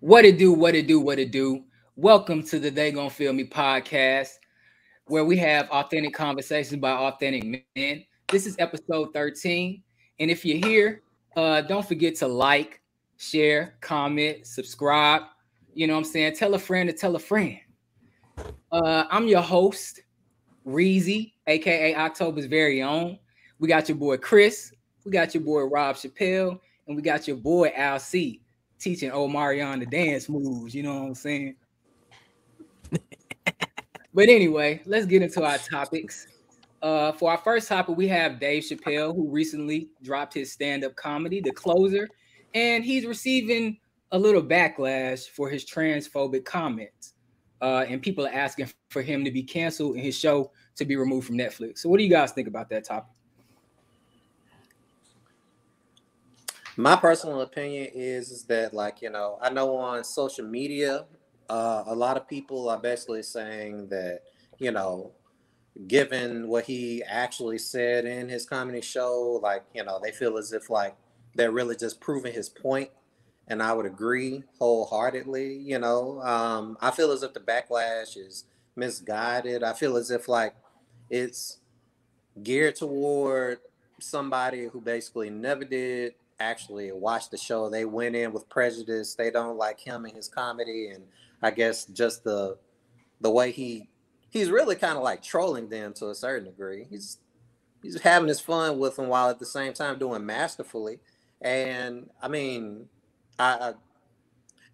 What it do, what it do, what it do. Welcome to the They Gonna Feel Me podcast, where we have authentic conversations by authentic men. This is episode 13. And if you're here, don't forget to like, share, comment, subscribe. You know what I'm saying? Tell a friend to tell a friend. I'm your host, Reezy, aka October's very own. We got your boy Chris, we got your boy Rob Chappelle, and we got your boy Al C teaching old Marion the dance moves. You know what I'm saying? But anyway, let's get into our topics. For our first topic, we have Dave Chappelle, who recently dropped his stand-up comedy, The Closer, and he's receiving a little backlash for his transphobic comments. And people are asking for him to be canceled and his show to be removed from Netflix. So, what do you guys think about that topic? My personal opinion is that, like, I know on social media, a lot of people are basically saying that, you know, given what he actually said in his comedy show, like, they feel as if like they're really just proving his point. And I would agree wholeheartedly. I feel as if the backlash is misguided. I feel as if like it's geared toward somebody who basically never did actually watch the show. They went in with prejudice. They don't like him and his comedy, and I guess just the way he's really kind of like trolling them to a certain degree. He's having his fun with them while at the same time doing masterfully. And I mean, I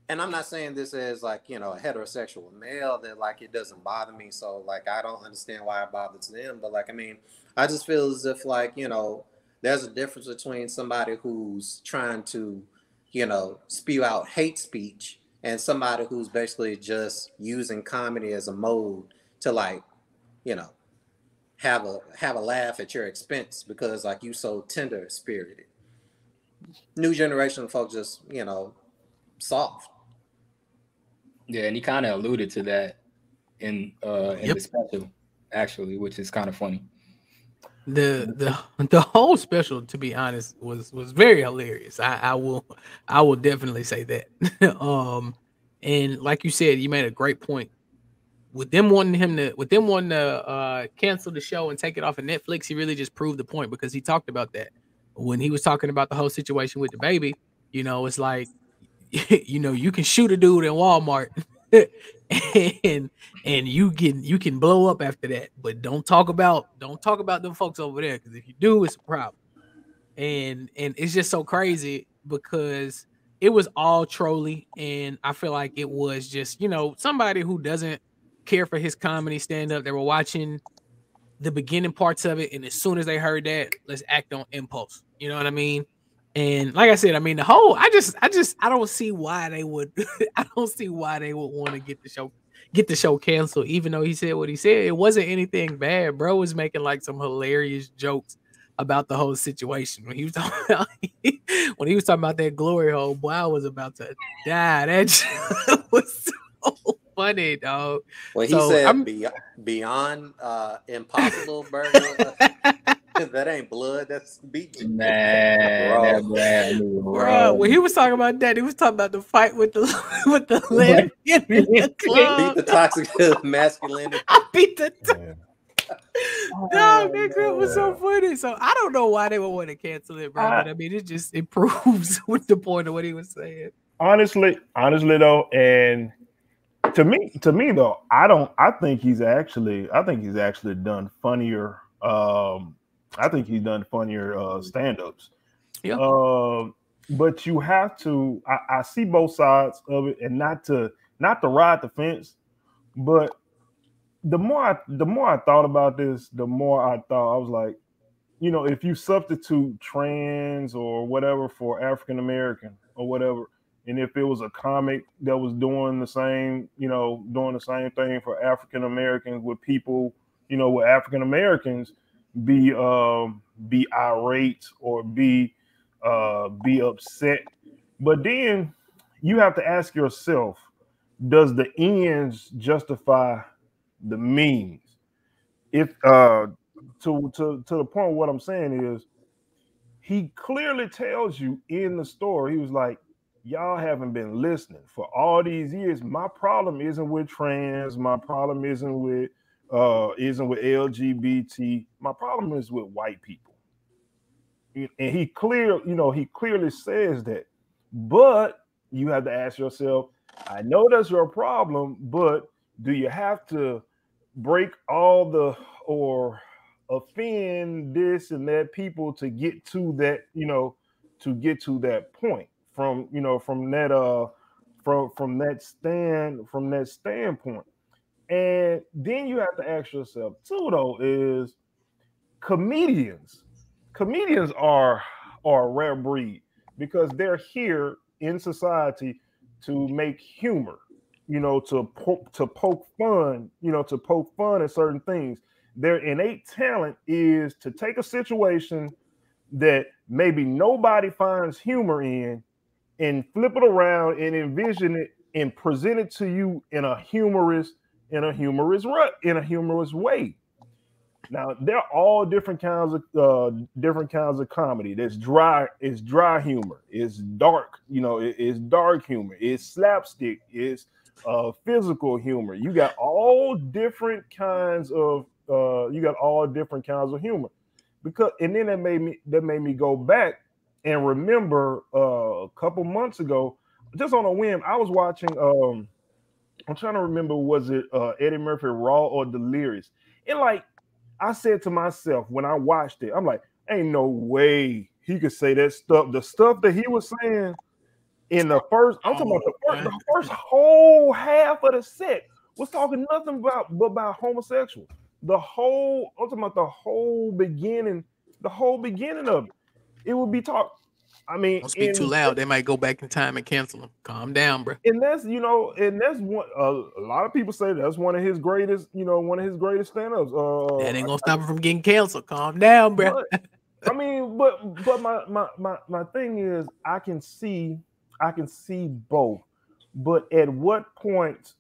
and I'm not saying this as like, a heterosexual male that like it doesn't bother me. So like I don't understand why it bothers them. But like I mean, I just feel as if like, there's a difference between somebody who's trying to, spew out hate speech and somebody who's basically just using comedy as a mode to like, you know, have a laugh at your expense because like you so tender spirited. New generation of folks just, soft. Yeah, and he kind of alluded to that in the special, actually, which is kind of funny. The whole special, to be honest, was very hilarious. I will definitely say that. And like you said, you made a great point. With them wanting to cancel the show and take it off of Netflix, he really just proved the point because he talked about that when he was talking about the whole situation with the baby. It's like you can shoot a dude in Walmart and you can blow up after that, but don't talk about them folks over there because if you do, it's a problem. And it's just so crazy because it was all trolly, and I feel like it was just somebody who doesn't care for his comedy stand up. They were watching the beginning parts of it, and as soon as they heard that, let's act on impulse. You know what I mean? And like I said, I mean the whole. I don't see why they would. I don't see why they would want to get the show canceled. Even though he said what he said, it wasn't anything bad. Bro was making like some hilarious jokes about the whole situation when he was talking about when he was talking about that glory hole. Boy, I was about to die. That shit was so funny, dog. When he So said I'm beyond impossible burger, that ain't blood, that's beef. Man, Bro. that brand new, bro, when he was talking about that, he was talking about the fight with the with the lesbian in the Beat club. the toxic masculinity. I beat the Yeah. dog. That clip was so funny. So I don't know why they would want to cancel it, bro. But I mean, it proves with the point of what he was saying. Honestly though, and to me though, I think he's actually done funnier. I think he's done funnier stand-ups. Yeah. But you have to. I see both sides of it, and not to ride the fence, but the more I thought about this, the more I thought I was like, if you substitute trans or whatever for African American or whatever, and if it was a comic that was doing the same thing for African Americans, with people, with African Americans be irate or be upset, but then you have to ask yourself, does the ends justify the means? If to the point, what I'm saying is, he clearly tells you in the story, he was like, y'all haven't been listening for all these years. My problem isn't with trans. My problem isn't with LGBT. My problem is with white people. And he clearly says that. But you have to ask yourself, I know that's your problem, but do you have to break all the or offend this and that people to get to that, to get to that point from that standpoint. And then you have to ask yourself too, though, is comedians are a rare breed because they're here in society to make humor, to poke fun, at certain things. Their innate talent is to take a situation that maybe nobody finds humor in and flip it around and envision it and present it to you in a humorous way. Now they're all different kinds of comedy. There's dry humor. It's dark, it's dark humor. It's slapstick. It's physical humor. You got all different kinds of humor. And then that made me go back and remember a couple months ago, just on a whim, I was watching. I'm trying to remember, was it Eddie Murphy Raw or Delirious? And like, I said to myself when I watched it, I'm like, ain't no way he could say that stuff. The stuff that he was saying in the first, I'm talking about the first whole half of the set was talking nothing about homosexuals. I'm talking about the whole beginning of it. It would be talk. I mean, don't speak too loud. They might go back in time and cancel him. Calm down, bro. And that's one. A lot of people say that's one of his greatest stand-ups. That ain't gonna stop him from getting canceled. Calm down, bro. But my thing is, I can see both. But at what point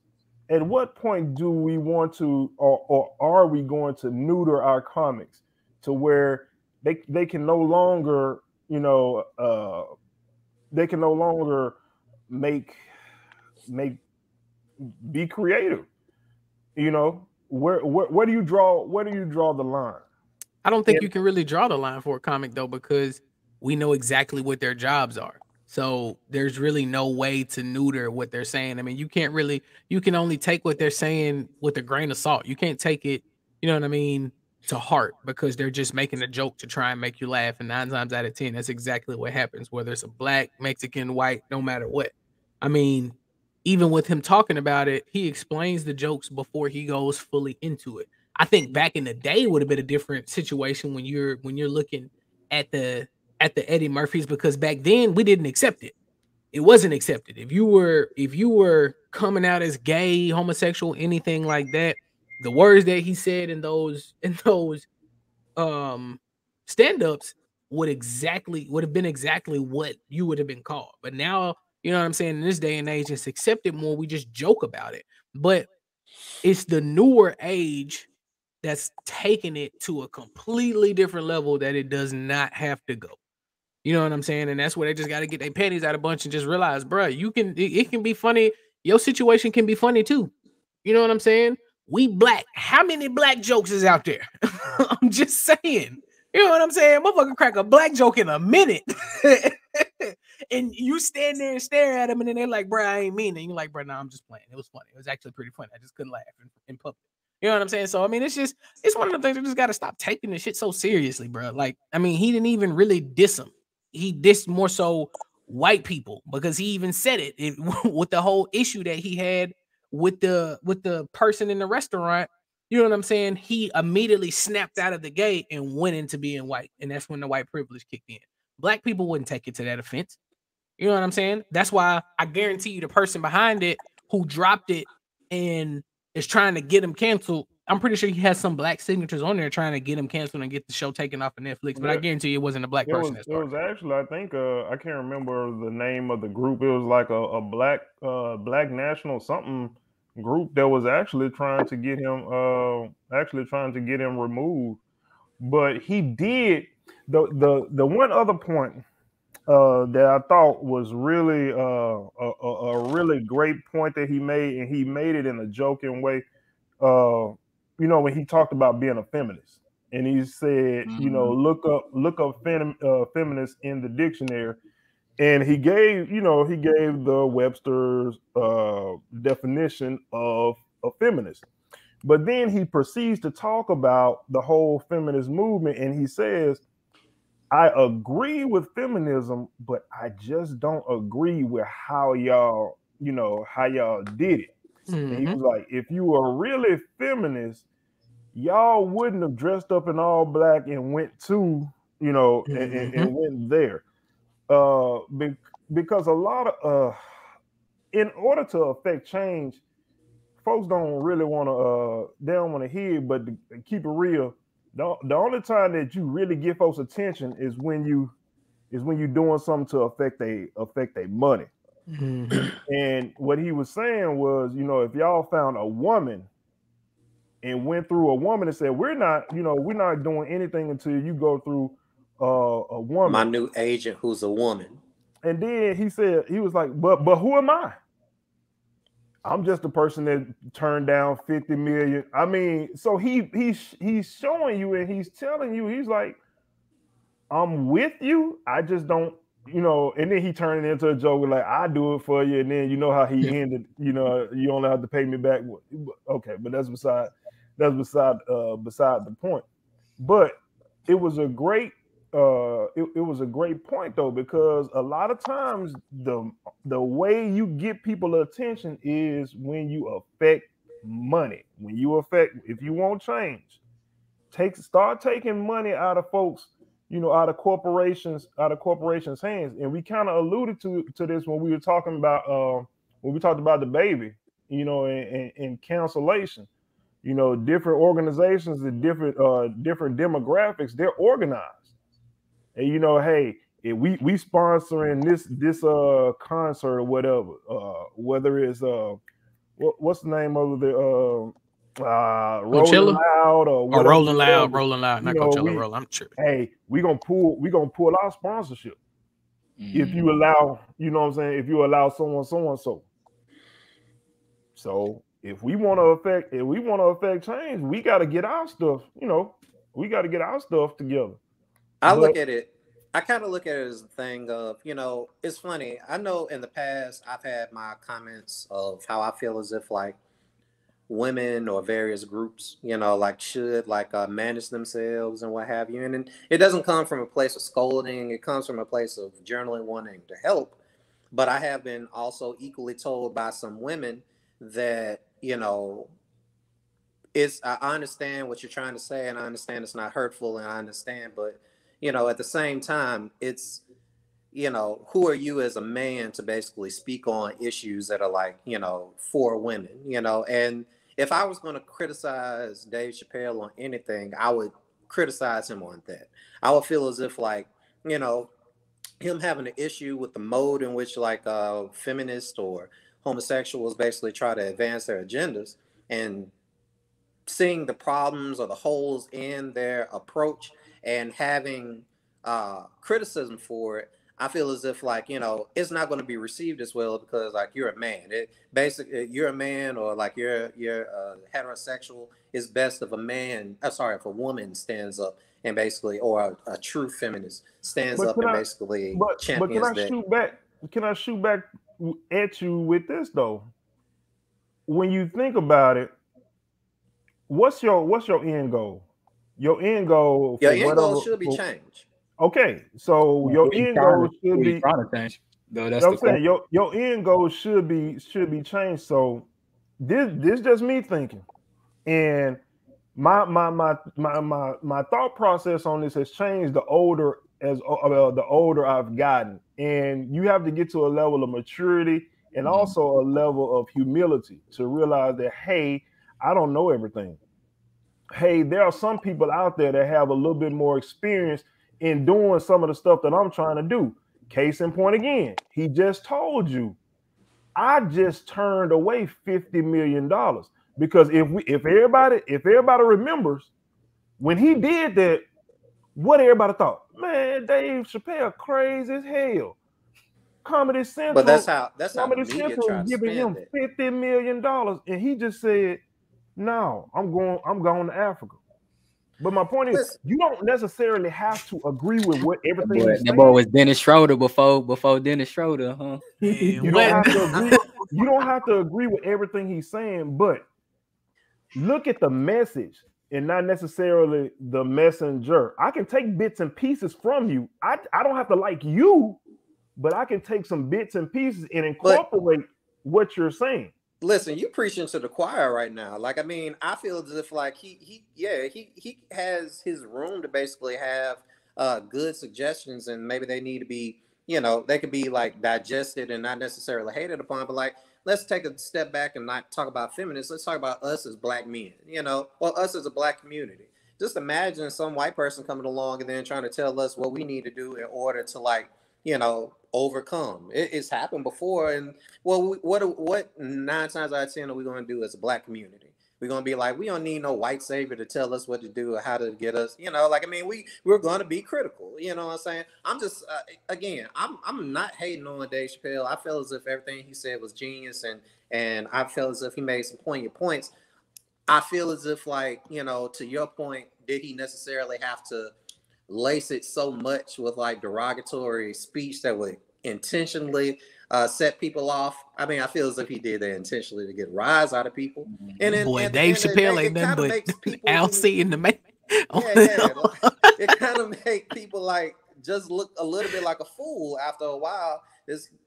do we want to, or are we going to neuter our comics to where they can no longer, they can no longer be creative? Where do you draw the line? I don't think you can really draw the line for a comic though, because we know exactly what their jobs are. So there's really no way to neuter what they're saying. I mean, you can only take what they're saying with a grain of salt. You can't take it, to heart, because they're just making a joke to try and make you laugh. And 9 times out of 10, that's exactly what happens, whether it's a black, Mexican, white, no matter what. I mean, even with him talking about it, he explains the jokes before he goes fully into it. I think back in the day would have been a different situation when you're looking at the Eddie Murphys, because back then we didn't accept it. It wasn't accepted. If you were coming out as gay, homosexual, anything like that, the words that he said in those stand-ups would have been exactly what you would have been called. But now, you know what I'm saying, in this day and age, it's accepted more. We just joke about it. But it's the newer age that's taking it to a completely different level that it does not have to go. You know what I'm saying? And that's where they just got to get their panties out of a bunch and just realize, bro, it can be funny. Your situation can be funny too. You know what I'm saying? We black. How many black jokes is out there? I'm just saying. You know what I'm saying? Motherfucker crack a black joke in a minute. And you stand there and stare at them, and then they're like, bro, I ain't mean it. And you're like, bro, nah, I'm just playing. It was funny. It was actually pretty funny. I just couldn't laugh in public. You know what I'm saying? So, I mean, it's one of the things you just got to stop taking this shit so seriously, bro. Like, I mean, he didn't even really diss him. He dissed more so white people, because he even said it with the whole issue that he had with the person in the restaurant. You know what I'm saying? He immediately snapped out of the gate and went into being white. And that's when the white privilege kicked in. Black people wouldn't take it to that offense. You know what I'm saying? That's why I guarantee you the person behind it who dropped it and is trying to get him canceled, I'm pretty sure he has some black signatures on there trying to get him canceled and get the show taken off of Netflix. But I guarantee you it wasn't a black person. It was actually, I think, I can't remember the name of the group. It was like a black national something group that was actually trying to get him removed. But he did the one other point that I thought was really a really great point that he made, and he made it in a joking way. When he talked about being a feminist, and he said, look up feminist in the dictionary, and he gave the Webster's definition of a feminist. But then he proceeds to talk about the whole feminist movement, and he says, I agree with feminism, but I just don't agree with how y'all did it. And he was like, if you were really feminist, y'all wouldn't have dressed up in all black and went to, and went there. Because a lot of in order to affect change, folks don't really want to they don't want to hear it, but to keep it real, the only time that you really get folks' attention is when you doing something to affect their money. And what he was saying was, if y'all found a woman and went through a woman and said, we're not doing anything until you go through a woman. My new agent who's a woman. And then he said, he was like, but who am I? I'm just a person that turned down 50 million. I mean, so he's showing you, and he's telling you, he's like, I'm with you. I just don't, and then he turned it into a joke like, I do it for you. And then you know how he ended, you only have to pay me back. Okay, but that's beside the point. But it was a great it was a great point though, because a lot of times the way you get people attention is when you affect money. If you want change, start taking money out of folks, out of corporations' hands. And we kind of alluded to this when we were talking about when we talked about the baby, and cancellation. Different organizations and different demographics, they're organized. And hey, if we sponsoring this concert or whatever, whether it's what's the name of the Rolling Loud or whatever, Rolling Loud, not Coachella. I'm sure. Hey, we gonna pull our sponsorship if you allow, if you allow someone so. So if we want to affect change, we got to get our stuff. We got to get our stuff together. I kind of look at it as a thing of, it's funny. I know in the past I've had my comments of how I feel as if like women or various groups, should manage themselves and what have you. And it doesn't come from a place of scolding. It comes from a place of generally wanting to help. But I have been also equally told by some women that, I understand what you're trying to say, and I understand it's not hurtful, and I understand, but at the same time, it's, who are you as a man to basically speak on issues that are for women, and if I was going to criticize Dave Chappelle on anything, I would criticize him on that. I would feel as if him having an issue with the mode in which feminists or homosexuals basically try to advance their agendas, and seeing the problems or the holes in their approach and having criticism for it, I feel as if it's not going to be received as well because you're a man. You're a man, or you're heterosexual. It's best if if a woman stands up and basically, or a true feminist stands up and basically champions that. Can I shoot back at you with this though? When you think about it, what's your end goal? Your end goal should be change. Okay, so your end goal should be change. Though that's what I'm saying. Your end goal should be changed. So this just me thinking, and my thought process on this has changed the older I've gotten, and you have to get to a level of maturity and also a level of humility to realize that, hey, I don't know everything. Hey, there are some people out there that have a little bit more experience in doing some of the stuff that I'm trying to do. Case in point again, he just told you, I just turned away $50 million because if everybody remembers, when he did that, what everybody thought. Man, Dave Chappelle crazy as hell. Comedy Central, But that's how Comedy the media Central try to giving spin him it. $50 million, and he just said, "No, I'm going to Africa." But my point is, Listen, you don't necessarily have to agree with what everything he's That boy saying. was Dennis Schroeder before Dennis Schroeder, huh? Man, You don't have to agree. You don't have to agree with everything he's saying, but look at the message and not necessarily the messenger. I can take bits and pieces from you. I don't have to like you, but I can take some bits and pieces and incorporate what you're saying. listen, you preaching to the choir right now. Like, I mean, I feel as if like he has his room to basically have good suggestions, and maybe they need to be, they could be like digested and not necessarily hated upon. But like, let's take a step back and not talk about feminists. Let's talk about us as black men, or us as a black community. Just imagine some white person coming along and then trying to tell us what we need to do in order to like, overcome. It's happened before, and well, what 9 times out of 10 are we going to do as a black community? We're going to be like, we don't need no white savior to tell us what to do or how to get us, like, I mean, we're going to be critical, you know what I'm saying? I'm just, again, I'm not hating on Dave Chappelle. I feel as if everything he said was genius, and I feel as if he made some poignant points. I feel as if, like, to your point, did he necessarily have to lace it so much with like derogatory speech that would intentionally set people off? I mean, I feel as if he did that intentionally to get rise out of people. And then boy, at the Dave end of the Chappelle day, ain't it kind nothing of but makes people Alcee in the man. it kind of make people like just look a little bit like a fool after a while.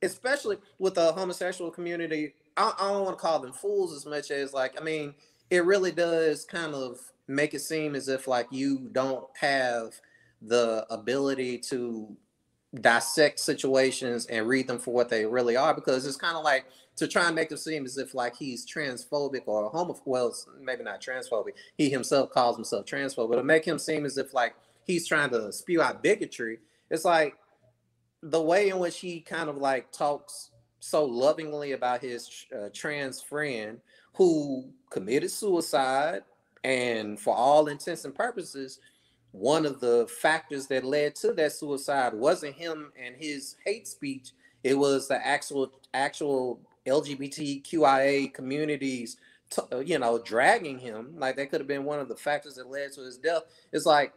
Especially with the homosexual community. I don't want to call them fools as much as like, I mean, it really does kind of make it seem as if like you don't have the ability to dissect situations and read them for what they really are, because it's kind of like to try and make them seem as if like he's transphobic or homophobic. Well, maybe not transphobic. He himself calls himself transphobic, but to make him seem as if like he's trying to spew out bigotry. It's like the way in which he kind of like talks so lovingly about his trans friend who committed suicide, and for all intents and purposes, one of the factors that led to that suicide wasn't him and his hate speech. It was the actual LGBTQIA communities, dragging him. Like, that could have been one of the factors that led to his death. It's like,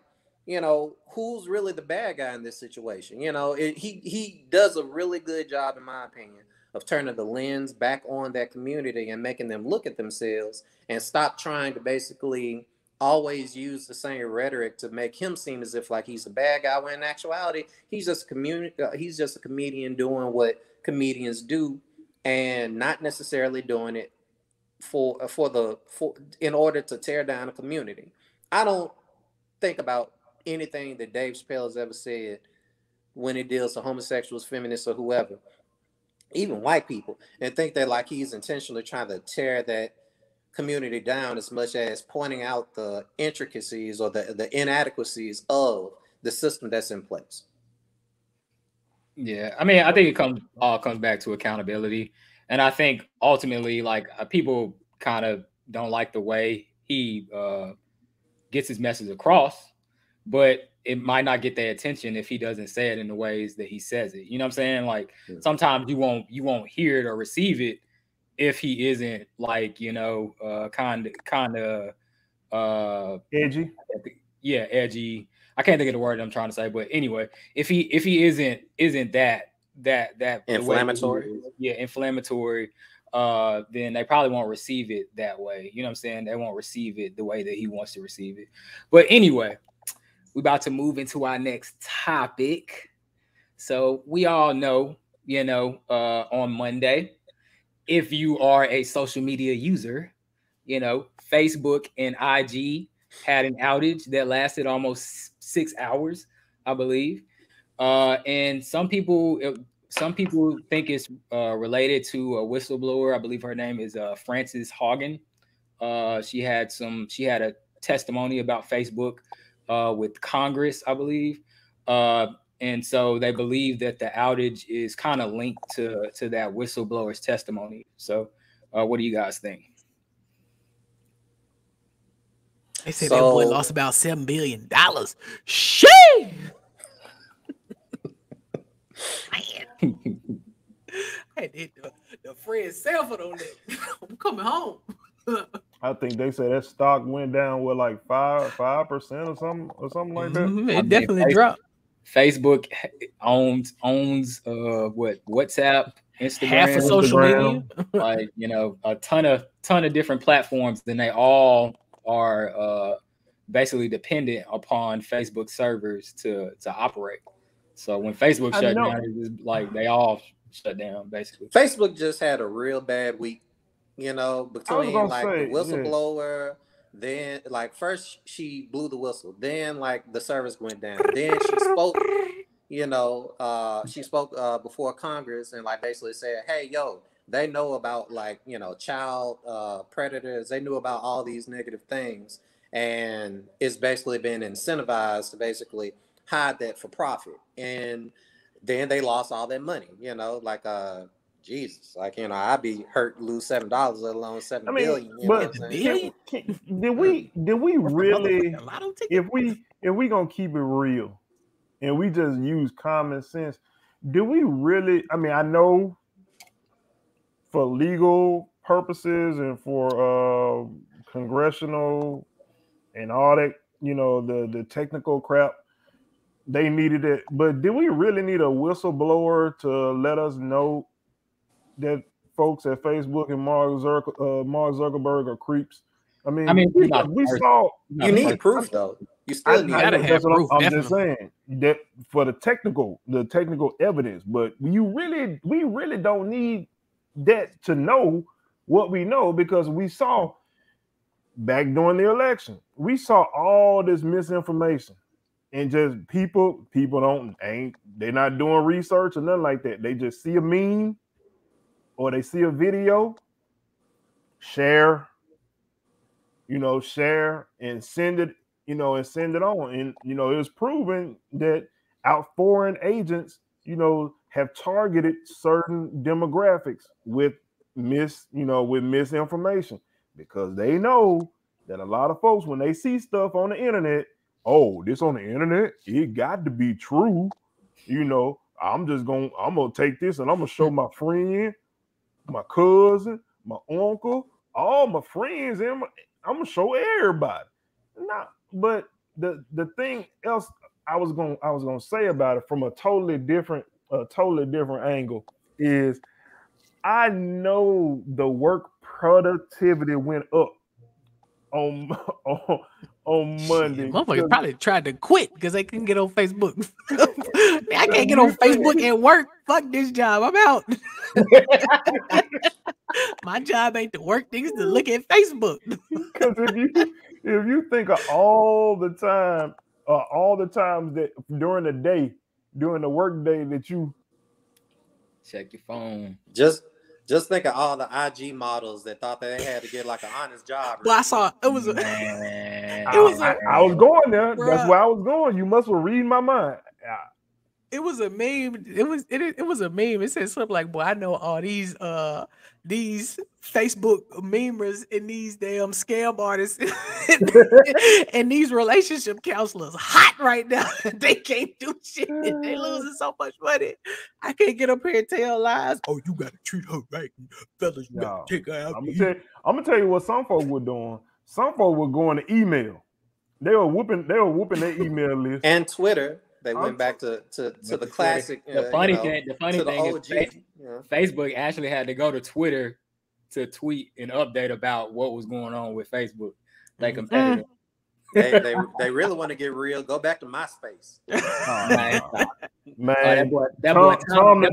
who's really the bad guy in this situation? He does a really good job, in my opinion, of turning the lens back on that community and making them look at themselves and stop trying to basically always use the same rhetoric to make him seem as if like he's a bad guy, when in actuality he's just a comedian doing what comedians do, and not necessarily doing it for in order to tear down a community. I don't think about anything that Dave Chappelle has ever said when it deals to homosexuals, feminists, or whoever, even white people, and think that like he's intentionally trying to tear that community down, as much as pointing out the intricacies or the inadequacies of the system that's in place. Yeah, I mean, I think it all comes back to accountability, and I think ultimately, like, people kind of don't like the way he gets his message across, but it might not get their attention if he doesn't say it in the ways that he says it. You know what I'm saying? Like, sometimes you won't hear it or receive it if he isn't like, kind of Edgy. Yeah, edgy. I can't think of the word I'm trying to say, but anyway, if he isn't that inflammatory, inflammatory, then they probably won't receive it that way. You know what I'm saying? They won't receive it the way that he wants to receive it. But anyway, we're about to move into our next topic. So we all know, on Monday, if you are a social media user, Facebook and IG had an outage that lasted almost 6 hours, I believe. And some people think it's related to a whistleblower. I believe her name is Frances Haugen. She had a testimony about Facebook with Congress, I believe. And so they believe that the outage is kind of linked to that whistleblower's testimony. So what do you guys think? They said that boy lost about $7 billion. Shit. I did the Fred Sanford on that. I'm coming home. I think they said that stock went down with like 5% or something like that. It definitely dropped. Facebook owns WhatsApp, Instagram, half of social media, like a ton of different platforms. Then they all are basically dependent upon Facebook servers to operate. So when Facebook shut down, it was like they all shut down basically. Facebook just had a real bad week, between like the whistleblower. Then, like, first she blew the whistle. Then, like, the service went down. Then she spoke, before Congress and, like, basically said, hey, yo, they know about, like, child predators. They knew about all these negative things. And it's basically been incentivized to basically hide that for profit. And then they lost all their money, Jesus, I'd be hurt to lose $7, let alone $7 billion. Did we really? If we gonna keep it real, and we just use common sense, do we really? I mean, I know for legal purposes and for congressional and all that, the technical crap, they needed it. But did we really need a whistleblower to let us know that folks at Facebook and Mark Zuckerberg are creeps? I mean we saw. You need proof, though. You still need proof. I'm just saying that for the technical evidence, but we really don't need that to know what we know, because we saw back during the election, we saw all this misinformation. And just people they're not doing research or nothing like that. They just see a meme or they see a video, share and send it, on. And it was proven that our foreign agents, have targeted certain demographics with misinformation, because they know that a lot of folks, when they see stuff on the internet, oh, this on the internet, it got to be true. I'm gonna take this and I'm gonna show my friend, my cousin, my uncle, all my friends, and I'm gonna show everybody. But the thing else I was gonna say about it from a totally different angle is, I know the work productivity went up on Monday. Motherfuckers probably tried to quit because they couldn't get on Facebook. I can't get on Facebook and work. Fuck this job. I'm out. My job ain't to work, niggas, to look at Facebook. Because if you think of all the times that during the day, during the work day, that you check your phone. Just think of all the IG models that thought they had to get like an honest job. Well, I saw it was. I was going there. Bruh. That's where I was going. You must have read my mind. It was a meme. It was a meme. It said something like, "Boy, I know all these Facebook memers and these damn scam artists and these relationship counselors hot right now. They can't do shit. They losing so much money. I can't get up here and tell lies. Oh, you gotta treat her right, fellas. You gotta take her out. I'm gonna tell you what some folks were doing. Some folks were going to email. They were whooping their email list and Twitter. They went back to the classic. The funny thing is Facebook actually had to go to Twitter to tweet an update about what was going on with Facebook. They competitive. They really want to get real. Go back to MySpace. Man, that boy Tom would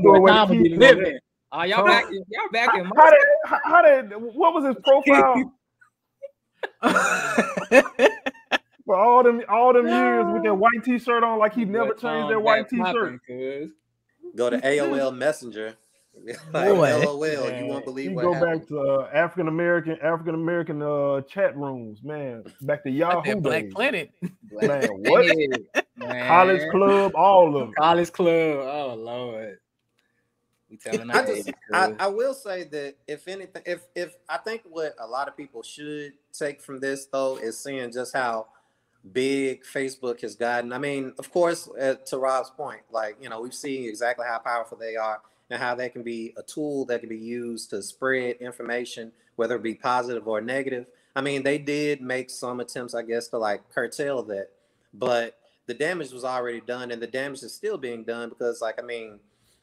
be living. Y'all back in MySpace. What was his profile? For all them years with that white t-shirt on, like he never changed that white t-shirt. Go to AOL Messenger. Like, LOL, you won't believe what happened. Go back to African American chat rooms, man. Back to Yahoo days. Black Planet. Man, what? College Club, all of them. College Club, oh Lord. We telling I our just age. I will say that if anything, if I think what a lot of people should take from this though is seeing just how big Facebook has gotten. I mean, of course, to Rob's point, like, you know, we've seen exactly how powerful they are and how they can be a tool that can be used to spread information, whether it be positive or negative. I mean, they did make some attempts, I guess, to like curtail that, but the damage was already done, and the damage is still being done because, like, I mean,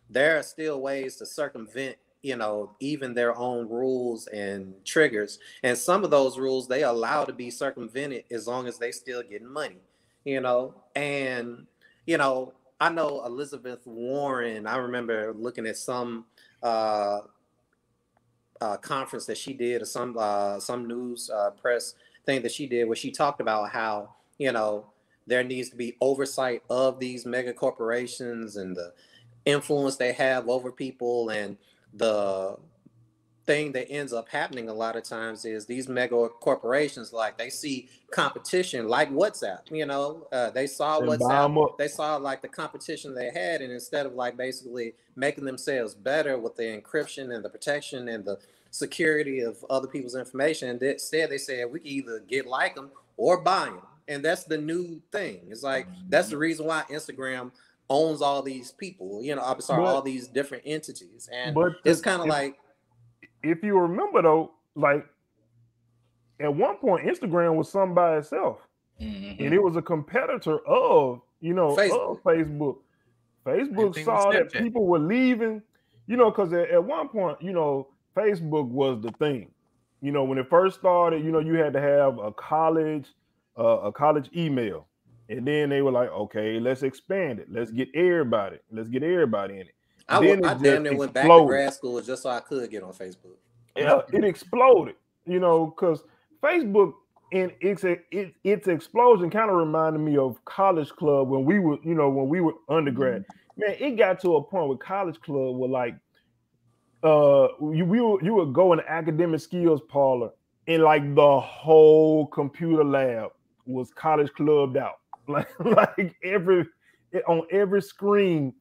there are still ways to circumvent, you know, even their own rules and triggers. And some of those rules they allow to be circumvented as long as they still getting money, you know. And, you know, I know Elizabeth Warren, I remember looking at some conference that she did, or some news press thing that she did, where she talked about how, you know, there needs to be oversight of these mega corporations and the influence they have over people. And the thing that ends up happening a lot of times is these mega corporations, like, they see competition like WhatsApp, you know, they saw WhatsApp, they saw like the competition they had, and instead of like basically making themselves better with the encryption and the protection and the security of other people's information, instead they said we can either get like them or buy them. And that's the new thing. It's like, that's the reason why Instagram owns all these people, you know, I'm sorry, all these different entities. And it's kind of like, if you remember though, like at one point Instagram was something by itself, and it was a competitor of, you know, of Facebook. Facebook saw that people were leaving, you know, because at one point, you know, Facebook was the thing. You know, when it first started, you know, you had to have a college email. And then they were like, okay, let's expand it. Let's get everybody. Let's get everybody in it. I damn near went back to grad school just so I could get on Facebook. Yeah, it exploded, you know, because Facebook and its explosion kind of reminded me of College Club when we were, you know, when we were undergrad. Man, it got to a point with College Club where like you would go in the academic skills parlor and like the whole computer lab was College Clubbed out. Like on every screen,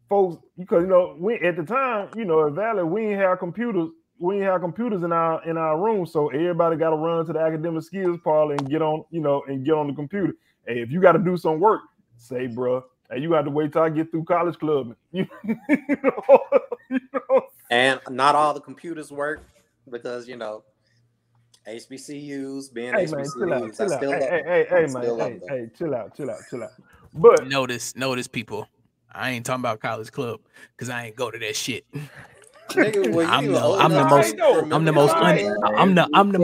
folks, because you know, we at the time, you know, at Valley, we didn't have computers in our room, so everybody got to run to the academic skills parlor and get on, you know, and get on the computer. Hey, if you got to do some work, say, bro, hey, you got to wait till I get through College Club. You know? And not all the computers work because, you know, HBCUs being HBCUs. Chill out. But notice people, I ain't talking about College Club because I ain't go to that shit. Nigga, I'm the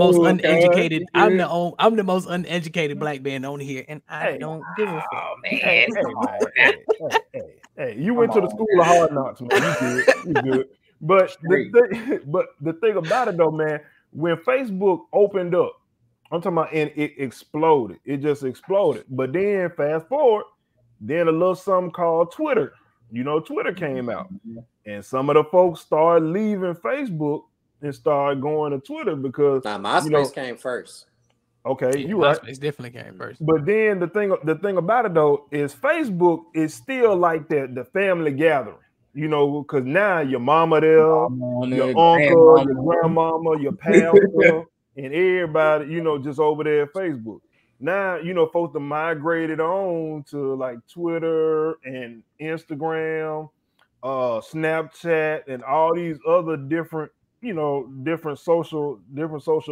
most uneducated black man on here, and I don't give a fuck. Hey, you went to the school of hard knocks, man. You good. But the thing about it though, man, when Facebook opened up, I'm talking about, and it exploded. It just exploded. But then fast forward, then a little something called Twitter. You know, Twitter came out, and some of the folks started leaving Facebook and started going to Twitter because MySpace came first. Okay, yeah, you MySpace right. MySpace definitely came first. But then the thing about it though is Facebook is still like the family gathering. You know, because now your mama there, your uncle, your grandmama, your pastor, and everybody, you know, just over there at Facebook. Now, you know, folks have migrated on to like Twitter and Instagram, Snapchat, and all these other different, you know, different social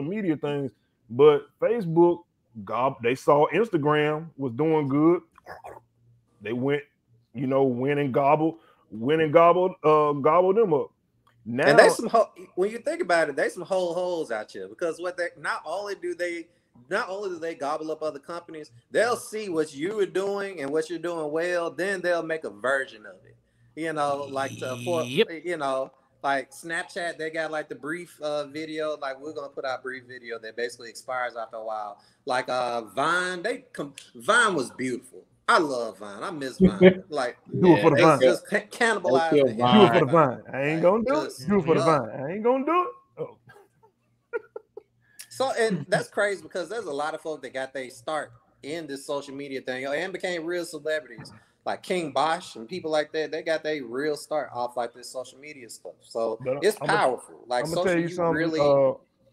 media things. But Facebook, they saw Instagram was doing good. They went and gobbled them up. Now, and they when you think about it, they some whole holes out here because not only do they gobble up other companies, they'll see what you are doing and what you're doing well, then they'll make a version of it. You know, like you know, like Snapchat, they got like the brief video, like we're gonna put out brief video that basically expires after a while. Like Vine, Vine was beautiful. I love Vine. I miss Vine. Like, do it for the Vine. Just cannibalize it. Do it for the Vine. I ain't gonna do it. Do it for the Vine. I ain't gonna do it. Oh. So, and that's crazy because there's a lot of folks that got their start in this social media thing and became real celebrities like King Bosch and people like that, they got their real start off like this social media stuff. So it's powerful. Like I'm gonna tell you something. really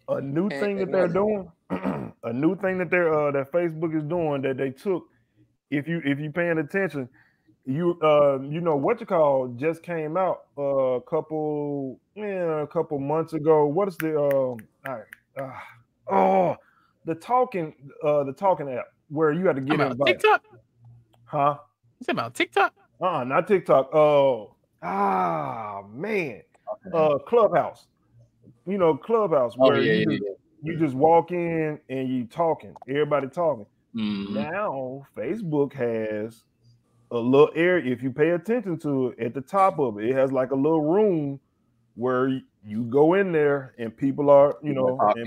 A new thing that they're doing, a new thing that that Facebook is doing that they took. If you paying attention, you know what you call just came out a couple months ago. What is the the talking app where you had to get invited? TikTok? Huh? You talking about TikTok? Not TikTok. Man. Clubhouse. You know, Clubhouse where you just walk in and you talking, everybody talking. Now Facebook has a little area, if you pay attention to it, at the top of it, it has like a little room where you go in there and people are,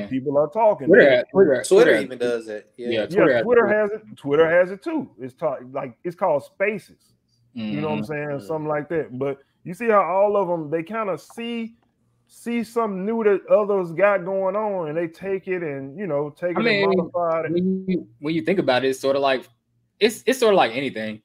people are talking. Twitter even does it. Twitter has it. Twitter has it too. It's called Spaces. You know what I'm saying? Something like that. But you see how all of them, they kind of see something new that others got going on, and they take it and and modify it. When you think about it, it's sort of like it's sort of like anything,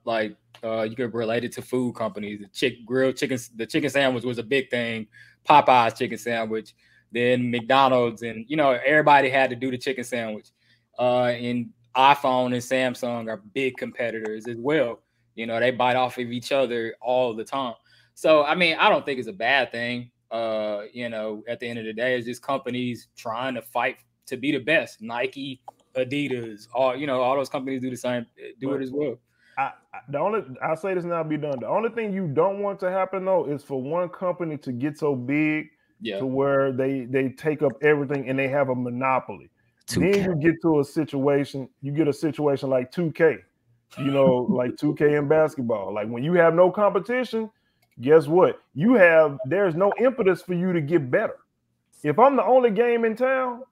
like you could relate it to food companies. The chicken sandwich was a big thing. Popeye's chicken sandwich, then McDonald's, and everybody had to do the chicken sandwich. And iPhone and Samsung are big competitors as well. They bite off of each other all the time. So I mean, I don't think it's a bad thing. At the end of the day, it's just companies trying to fight to be the best. Nike, Adidas, all those companies do the same, it as well. I'll say this now, be done. The only thing you don't want to happen though is for one company to get so big to where they take up everything and they have a monopoly. 2K. Then you get to a situation like 2K, like 2K in basketball. Like when you have no competition, guess what? There's no impetus for you to get better. If I'm the only game in town,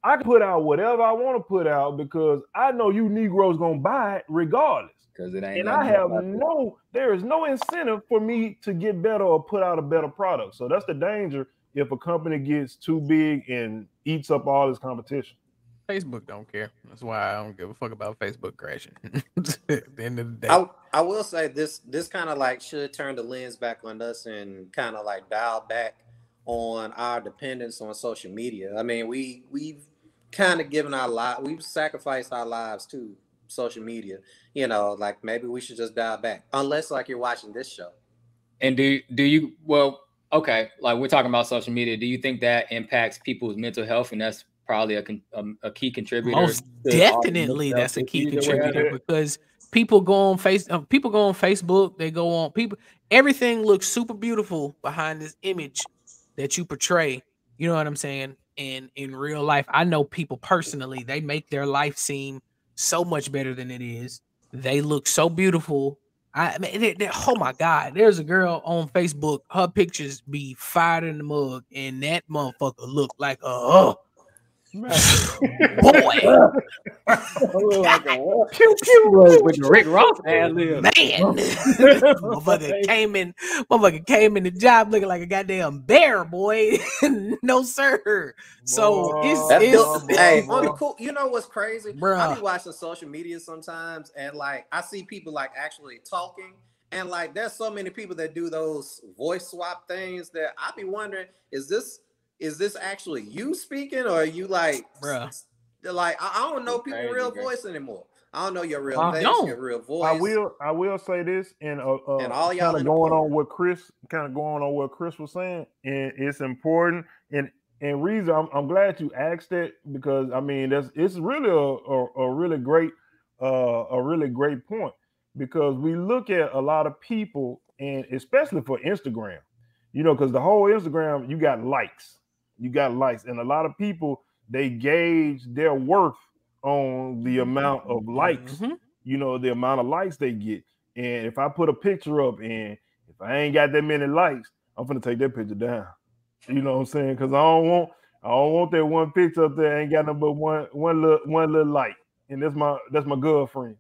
I can put out whatever I want to put out because I know you Negroes gonna buy it regardless. Because it ain't. And there is no incentive for me to get better or put out a better product. So that's the danger if a company gets too big and eats up all this competition. Facebook don't care. That's why I don't give a fuck about Facebook crashing. At the end of the day, I will say this kind of like should turn the lens back on us and kind of like dial back on our dependence on social media. I mean, we've kind of given we've sacrificed our lives to social media. Like maybe we should just dial back, unless like you're watching this show. And do you? Well, okay, like we're talking about social media. Do you think that impacts people's mental health, and that's probably a key contributor? Most definitely, that's a key contributor because people go on Facebook. They go on everything looks super beautiful behind this image that you portray. You know what I'm saying? And in real life, I know people personally, they make their life seem so much better than it is. They look so beautiful. Oh my God, there's a girl on Facebook, her pictures be fired in the mug, and that motherfucker look like boy. Pew pew with the Rick Ross ad lib. Man, motherfucker came in the job looking like a goddamn bear, boy. No sir. So hey, on the cool. You know what's crazy? Bruh. I be watching social media sometimes, and like I see people like actually talking, and like there's so many people that do those voice swap things that I be wondering, is this actually you speaking, or are you like, bruh? Like I don't know people's real voice anymore. I don't know your real face, your real voice. I will say this, and all y'all kind of going on what Chris was saying, and it's important. And reason I'm glad you asked it because I mean it's really a really great point because we look at a lot of people, and especially for Instagram, because the whole Instagram you got likes, and a lot of people they gauge their worth on the amount of likes, the amount of likes they get. And if I put a picture up and if I ain't got that many likes, I'm gonna take that picture down. You know what I'm saying? Because I don't want that one picture up there ain't got no but one little like, and that's my girlfriend.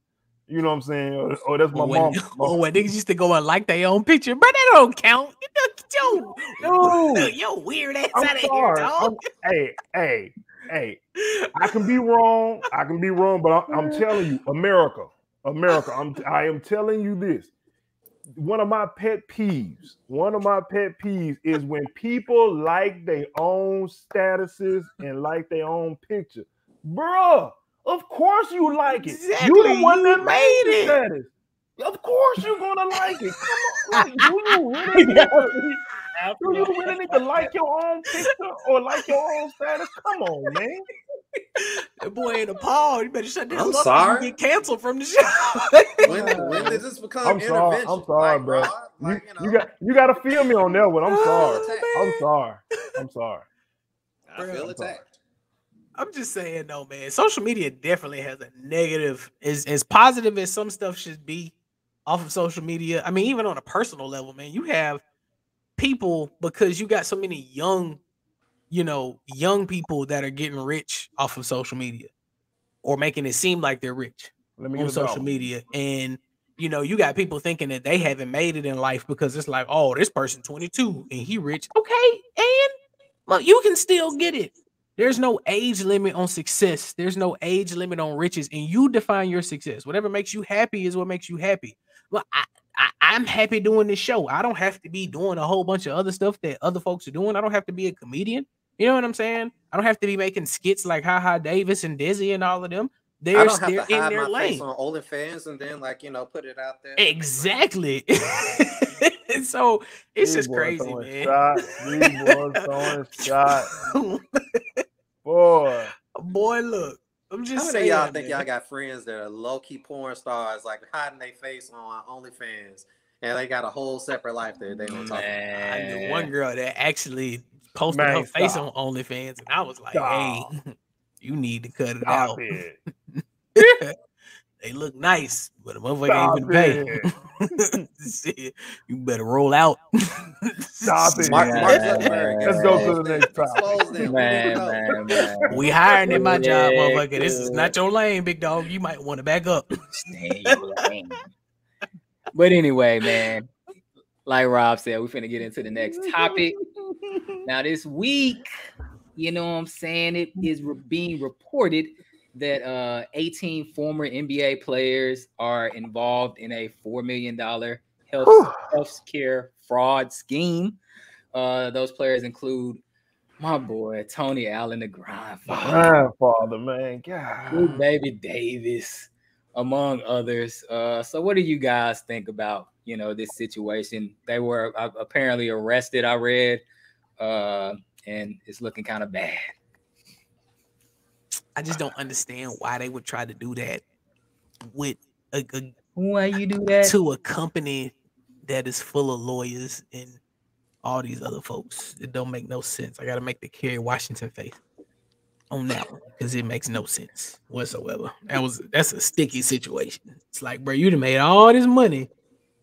You know what I'm saying? Or that's my mom. When niggas used to go and like their own picture, but that don't count. Yo, weird ass out of here, dog. Hey, I can be wrong, but I'm telling you, America, America, I am telling you this. One of my pet peeves is when people like their own statuses and like their own picture. Bruh, of course you like it. Exactly, You the one you that made the made it. status. Of course you're gonna like it. Come on, like, do you really need to like your own picture or like your own status? Come on, man. That boy ain't appalled. You better shut down. I'm You sorry. get canceled from the show. When does this become I'm sorry. intervention? I'm sorry, like, bro. Rob, like, You got to feel me on that one. I'm sorry. Oh, I'm sorry. I'm sorry. I feel attacked. I'm just saying, though, man. Social media definitely has a negative, as positive as some stuff should be off of social media. I mean, even on a personal level, man, you have people, because you got so many young people that are getting rich off of social media or making it seem like they're rich on social media. And, you got people thinking that they haven't made it in life because it's like, oh, this person 22 and he rich. Okay. And well, you can still get it. There's no age limit on success. There's no age limit on riches, and you define your success. Whatever makes you happy is what makes you happy. Well, I'm happy doing this show. I don't have to be doing a whole bunch of other stuff that other folks are doing. I don't have to be a comedian. You know what I'm saying? I don't have to be making skits like HaHa Davis and Dizzy and all of them. I don't have to hide my face on OnlyFans and then put it out there. Exactly. So it's just crazy, man. These boys throwing shots. Boy, look. I'm just saying. How many of y'all think y'all got friends that are low-key porn stars, like hiding their face on OnlyFans, and they got a whole separate life that they don't talk about? I knew one girl that actually posted her face on OnlyFans, and I was like, hey, you need to cut it out. They look nice, but a motherfucker ain't gonna pay. You better roll out. Stop it. Let's go to the next topic. Man. We hiring in my job, motherfucker. This is not your lane, big dog. You might want to back up. Stay in your lane. But anyway, man, like Rob said, we're finna get into the next topic. Now, this week, you know what I'm saying, it is being reported that 18 former NBA players are involved in a $4 million health care fraud scheme. Those players include my boy Tony Allen, the grandfather, man, God, Baby Davis, among others. So what do you guys think about this situation? They were apparently arrested, I read, and it's looking kind of bad. I just don't understand why they would try to do that with why you do that to a company that is full of lawyers and all these other folks. It don't make no sense. I got to make the Kerry Washington face on that one because it makes no sense whatsoever. That's a sticky situation. It's like, bro, you done made all this money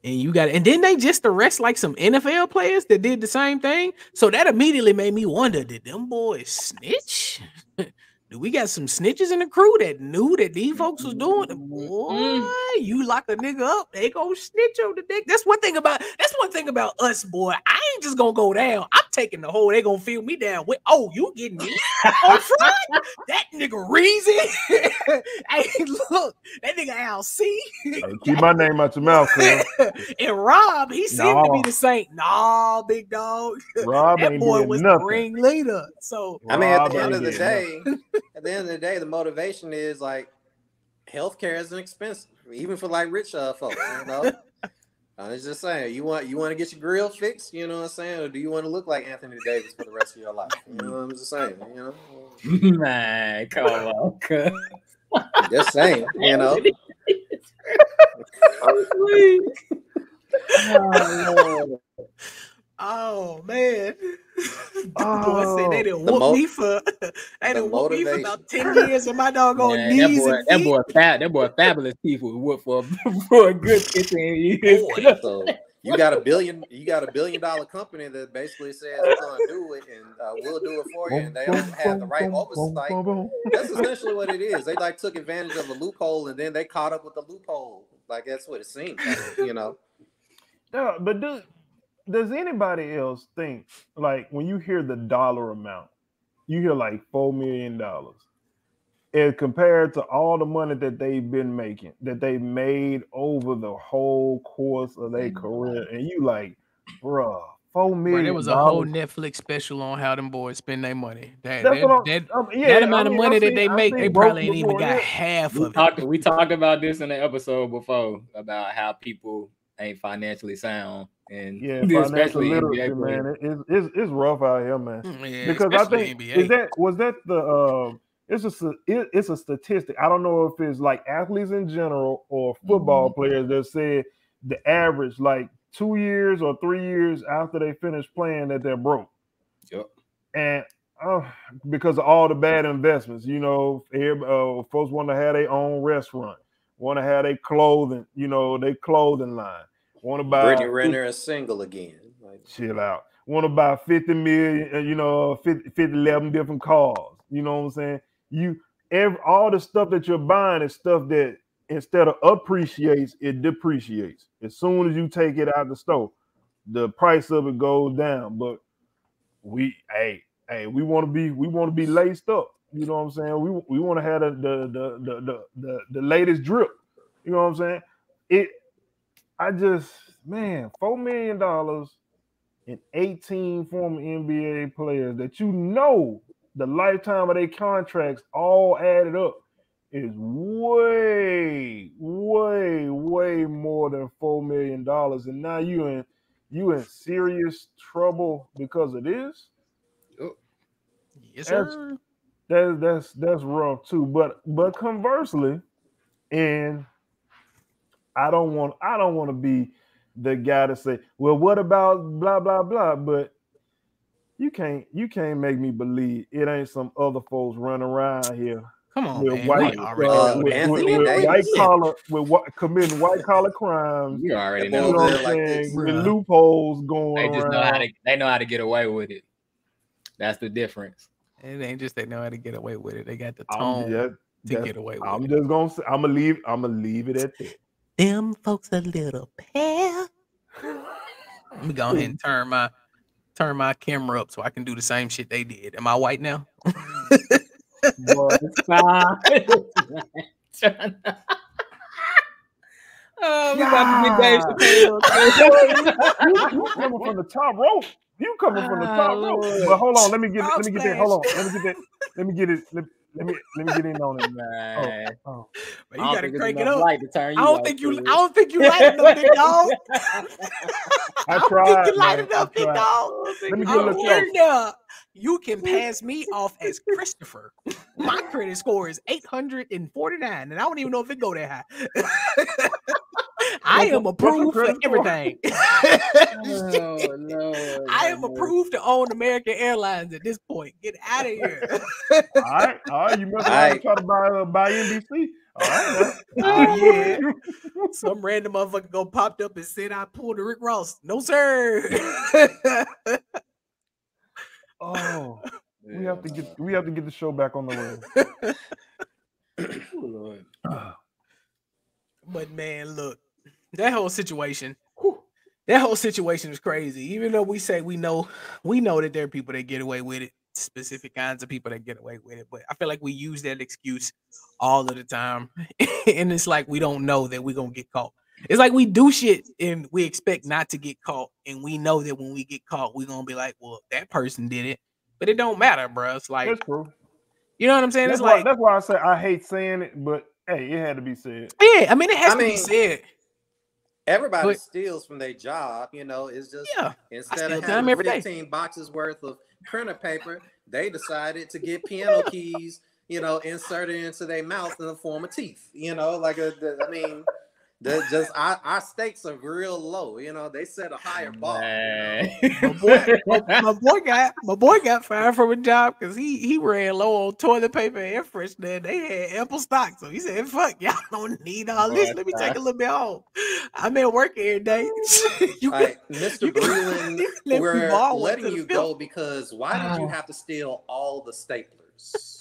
and you got it. And then they just arrest like some NFL players that did the same thing. So that immediately made me wonder, did them boys snitch? Do we got some snitches in the crew that knew that these folks was doing it? Boy, you lock a nigga up, they go snitch on the dick. That's one thing about us, boy. I ain't just gonna go down. I'm taking the whole, they gonna feel me down with, oh, you getting me on front? That nigga Reezy. Hey, look, that nigga Al C. Keep my name out your mouth, man. And Rob, he seemed to be the same. Nah, big dog. Rob that ain't boy doing was nothing. the ring So I mean, at the end of the day, the motivation is like healthcare isn't expensive, even for like rich folks. I was just saying, you want to get your grill fixed, you know what I'm saying, or do you want to look like Anthony Davis for the rest of your life? You know what I'm just saying, Man, come on, just saying, Oh man. Boy said they didn't whoop me for about 10 years of my doggone knees. That boy Fabulous people whooped for a good 15 years. So you got a $1 billion company that basically says we're gonna do it and we'll do it for you, and they don't have the right oversight. That's essentially what it is. They like took advantage of a loophole and then they caught up with the loophole. Like that's what it seems like, Yeah, but does anybody else think, like, when you hear the dollar amount, you hear like $4 million, And compared to all the money that they've been making, that they made over the whole course of their career, and you like, bruh, $4 million. There was a whole Netflix special on how them boys spend their money. That amount of money that they make, they probably ain't even got half of it. We talked about this in the episode before about how people ain't financially sound, and especially literacy, man. It's rough out here, man. Because I think it's a statistic. I don't know if it's like athletes in general or football players that said the average like 2 years or 3 years after they finish playing that they're broke. Yep. And because of all the bad investments, folks want to have their own restaurant, want to have their clothing, their clothing line. Want to buy Brittany Renner is single again. Chill out. Want to buy 50 million, 50, 11 different cars. You know what I'm saying? All the stuff that you're buying is stuff that instead of appreciates, it depreciates. As soon as you take it out the store, the price of it goes down. But we want to be laced up. You know what I'm saying? We want to have the latest drip. You know what I'm saying? $4 million and 18 former NBA players that the lifetime of their contracts all added up is way, way, way more than $4 million. And now you in serious trouble because of this? Yes, sir. That's rough too. But conversely, and I don't want to be the guy to say, well, what about blah blah blah? But you can't make me believe it ain't some other folks running around here. Come on, with committing white collar crimes. You already know what I'm saying? With loopholes going around. They know how to get away with it. That's the difference. It ain't just they know how to get away with it. They got the tone to get away with it. I'm just gonna say, I'm gonna leave it at that. Them folks a little pair. Let me go ahead and turn my camera up so I can do the same shit they did. Am I white now? Boy, it's fine. We got to get Dave Chappelle. You coming from the top rope. You coming from the top rope. But hold on, let me get that. Hold on, let me get that. Let me get it. Let me get in on it. Oh. But you gotta crank it up. I don't think you light enough, big dog. I tried. Think you light enough, big dog. Let me get a little You can pass me off as Christopher. My credit score is 849, and I don't even know if it go that high. I am approved for everything. I am approved to own American Airlines at this point. Get out of here. All right. You must try to buy NBC. All right. Yeah. Some random motherfucker popped up and said I pulled a Rick Ross. No, sir. Oh, we have to get the show back on the road. But man, look, that whole situation is crazy. Even though we say we know that there are people that get away with it, specific kinds of people that get away with it, but I feel like we use that excuse all of the time, and it's like we don't know that we're gonna get caught. It's like we do shit and we expect not to get caught, and we know that when we get caught, we're gonna be like, well, that person did it, but it don't matter, bro. It's like, that's true. You know what I'm saying? That's why I say I hate saying it, but hey, it had to be said. Yeah, I mean, it has to be said. Everybody steals from their job, it's just instead of having 15 boxes worth of printer paper, they decided to get piano keys, inserted into their mouth in the form of teeth. Our stakes are real low. They set a higher bar. My boy got fired from a job because he ran low on toilet paper and air freshener. They had ample stock, so he said, "Fuck, y'all don't need all this. Let me take a little bit home. I'm at work every day." Mr. Breland, we're letting you go because why did you have to steal all the staplers?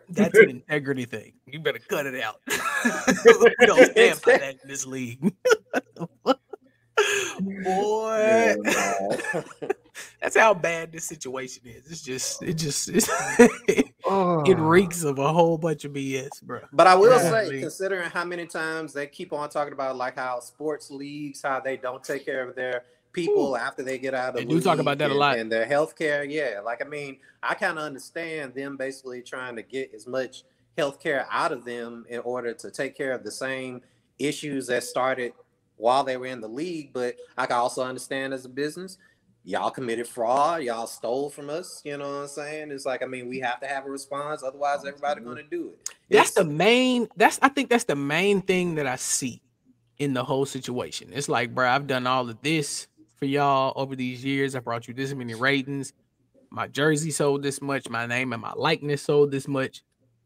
That's an integrity thing. You better cut it out. We don't stand by that in this league. Boy. That's That's how bad this situation is. It reeks of a whole bunch of BS, bro. But I will say, considering how many times they keep on talking about like how sports leagues, how they don't take care of their people after they get out of the league. They do talk about that a lot. And their health care, yeah. Like, I mean, I kind of understand them basically trying to get as much health care out of them in order to take care of the same issues that started while they were in the league. But I can also understand as a business, y'all committed fraud, y'all stole from us, you know what I'm saying? It's like, I mean, we have to have a response, otherwise everybody's going to do it. I think that's the main thing that I see in the whole situation. It's like, bro, I've done all of this for y'all over these years. I brought you this many ratings. My jersey sold this much, my name and my likeness sold this much.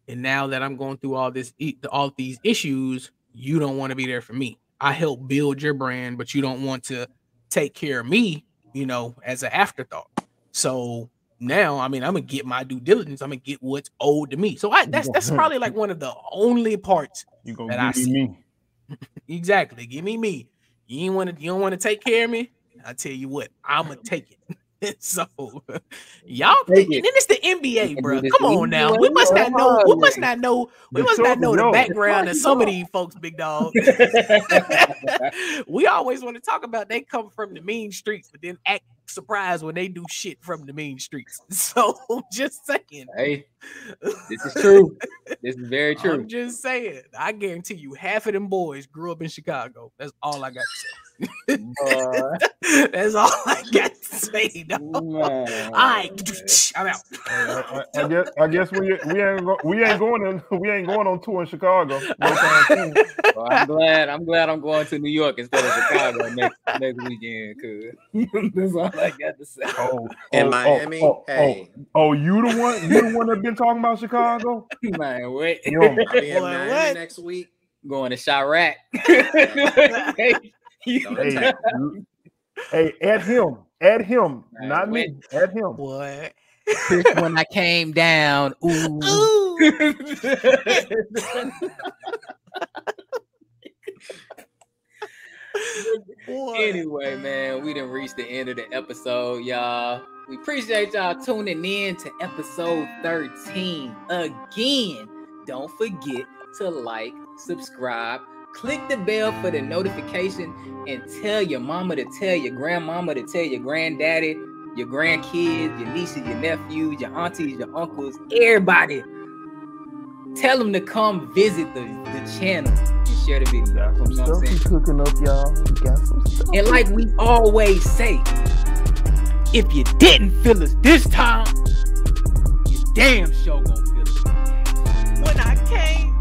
And now that I'm going through all these issues, you don't want to be there for me. I help build your brand, but you don't want to take care of me, you know, as an afterthought. So now, I mean, I'm gonna get my due diligence. I'm gonna get what's owed to me. So that's probably like one of the only parts that I see. Me. Exactly, give me me. You don't want to take care of me. I tell you what, I'm gonna take it. So y'all think, and then it's the NBA, bro. Come on now. We must not know the background of some of these folks, big dog. We always want to talk about they come from the mean streets, but then act surprised when they do shit from the mean streets. So just saying. Hey, this is true. This is very true. I'm just saying. I guarantee you half of them boys grew up in Chicago. That's all I got to say. That's all I got to say. All right, I'm out. I guess we ain't going on tour in Chicago. Well, I'm glad I'm going to New York instead of Chicago next weekend. Cause that's all I got to say. Miami. You the one that been talking about Chicago? Man, wait. I'll be in Miami next week. Going to Chirac. Hey, add him, not me. Add him. What? When I came down, ooh. Anyway, man, we done reached the end of the episode, y'all. We appreciate y'all tuning in to episode 13. Again, don't forget to like, subscribe, click the bell for the notification, and tell your mama to tell your grandmama to tell your granddaddy, your grandkids, your nieces, your nephews, your aunties, your uncles, everybody. Tell them to come visit the channel and share the video. Got some stuff we cooking up, y'all. We got some stuff. And like we always say, if you didn't feel us this time, you damn sure gonna feel us. When I came